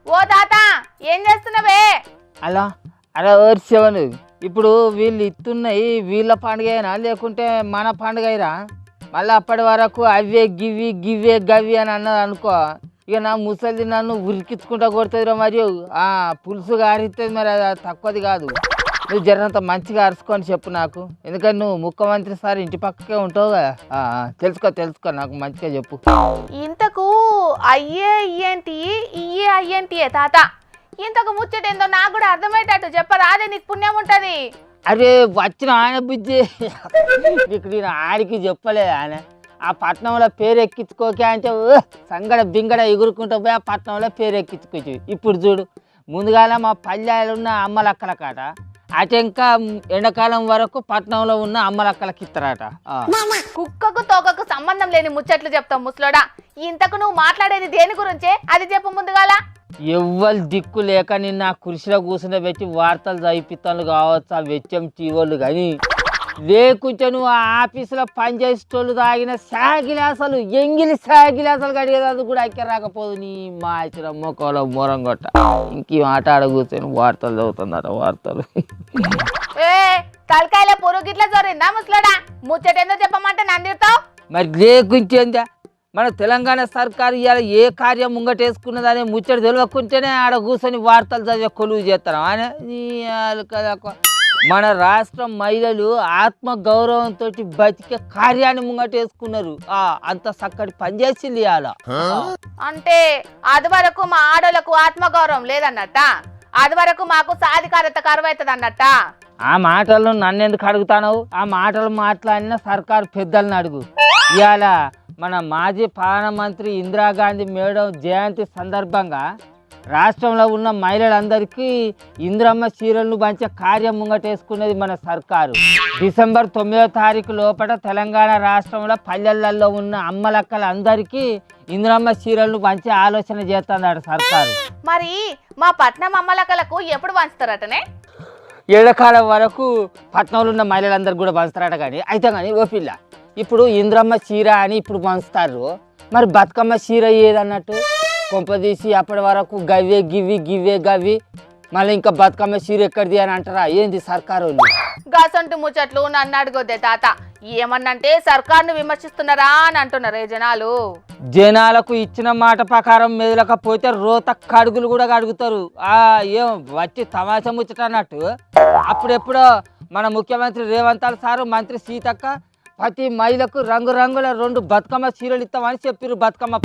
ఓ తాత ఏం చేస్తున్నావే? అలా అలా ఓర్చేవను. ఇప్పుడు వీళ్ళు ఇస్తున్నాయి వీళ్ళ పండుగ లేకుంటే మన పండుగ అయిరా? మళ్ళీ అప్పటి వరకు అవే గివి గివే గవి అని అన్నది అనుకో, ఇక నా ముసలి నన్ను ఉరికించుకుంటా కొడుతుందిరా. మరియు పులుసు గారిస్తుంది, మరి అది తక్కువది కాదు. నువ్వు జరంత మంచిగా అరుచుకొని చెప్పు నాకు, ఎందుకంటే నువ్వు ముఖ్యమంత్రి సార్ ఇంటి పక్కకే ఉంటావు కదా. తెలుసుకో నాకు మంచిగా చెప్పు. ఇంతకు అయ్యే ఇయ్యేంటి ఇయ్యే అయ్యేంటియే తాత? ఇంతకు ముచ్చటేందో నాకు కూడా అర్థమయ్యేటట్టు చెప్పరా, అదే నీకు పుణ్యం ఉంటది. అరే వచ్చిన ఆయన బుజ్జి, నీకు నేను ఆడికి చెప్పలేదు. ఆయన ఆ పట్నంలో పేరు ఎక్కించుకోకే అంటే సంగడ బింగడ ఎగురుకుంటూ పోయి ఆ పట్నంలో పేరు ఎక్కించుకోవచ్చు. ఇప్పుడు చూడు, ముందుగాల మా పల్లెలు ఉన్న అమ్మలక్కల కాట, అటు ఇంకా ఎండాకాలం వరకు పట్నంలో ఉన్న అమ్మలక్కలకి ఇస్తారట. కుక్కకు తోకకు సంబంధం లేని ముచ్చట్లు చెప్తావు ముసలోడా. ఇంతకు నువ్వు మాట్లాడేది దేని గురించే అది చెప్పు ముందుగాల. ఎవ్వరు దిక్కు లేక నిన్న ఆ కుర్చీలో కూర్చుని పెట్టి వార్తలు చదివిస్తాను కావచ్చు ఆ వెచ్చం టీవోళ్ళు, కానీ లేకుంటే నువ్వు ఆ ఆఫీసులో పనిచేసేటోళ్ళు తాగిన సాగిలాసలు ఎంగిలి సాగిలాసలు కడిగేది కూడా అక్కడ రాకపోదు. నీ మాచిన మొక్కలో మొరం కొట్ట ఇంక మాట ఆడ కూర్చొని వార్తలు చదువుతుందట వార్తలు. ఏ తలకాయల పొరుగు గిట్ల జోరిందా ముసలోడా? ముచ్చటేందో చెప్పమంటే నందిరుతావు. మరి లేకుంటేందా, మన తెలంగాణ సర్కారు ఇవాళ ఏ కార్యం ముంగటేసుకున్నదనే ముచ్చట తెలియకుంటేనే ఆడ కూర్చొని వార్తలు చదివే కొలువు చేస్తాను. ఆయన మన రాష్ట్ర మహిళలు ఆత్మ గౌరవంతో బతికే కార్యాన్ని ముంగటేసుకున్నారు. అంత చక్కటి పనిచేసింది ఇవాళ. అంటే అది వరకు మా ఆడోళ్లకు ఆత్మగౌరవం లేదన్నట్ట, అది వరకు మాకు సాధికారత కరువైతుంది అన్నట్ట. ఆ మాటలను నన్ను ఎందుకు అడుగుతావు? ఆ మాటలు మాట్లాడిన సర్కారు పెద్దలను అడుగు. ఇవాళ మన మాజీ ప్రధానమంత్రి ఇందిరాగాంధీ మేడం జయంతి సందర్భంగా రాష్ట్రంలో ఉన్న మహిళలందరికీ ఇందిరమ్మ చీరలను పంచే కార్యం ముంగటేసుకున్నది మన సర్కారు. డిసెంబర్ 9వ తారీఖు లోపల తెలంగాణ రాష్ట్రంలో పల్లెలలో ఉన్న అమ్మలక్కలందరికీ ఇందిరమ్మ చీరలను పంచే ఆలోచన చేస్తుందట సర్కారు. మరి మా పట్నం అమ్మలక్కలకు ఎప్పుడు పంచుతారటనే? ఏళ్ళకాలం వరకు పట్నంలో ఉన్న మహిళలందరికీ కూడా పంచుతారట. కానీ ఓ పిల్ల, ఇప్పుడు ఇంద్రమ్మ చీర అని ఇప్పుడు పంచుతారు, మరి బతుకమ్మ చీర ఏదన్నట్టు కొంపదీసి అప్పటి వరకు గవ్వే గివ్వే గవి, మళ్ళీ ఇంకా బతుకమ్మ చీర ఎక్కడిది అని అంటారా ఏంది సర్కారు? గసంటు ముచ్చట్లు నన్ను అడగొద్దే తాత. ఏమన్నంటే సర్కారును విమర్శిస్తున్నారా అని అంటున్నారు జనాలు. జనాలకు ఇచ్చిన మాట ప్రకారం మెదలకపోతే రోత కడుగులు కూడా కడుగుతారు. ఏం వచ్చి తమాషా ముచ్చట అన్నట్టు. అప్పుడెప్పుడో మన ముఖ్యమంత్రి రేవంత్ సారు, మంత్రి సీతక్క ప్రతి మహిళకు రంగురంగుల 2 బతుకమ్మ చీరలు ఇస్తామని చెప్పారు బతుకమ్మ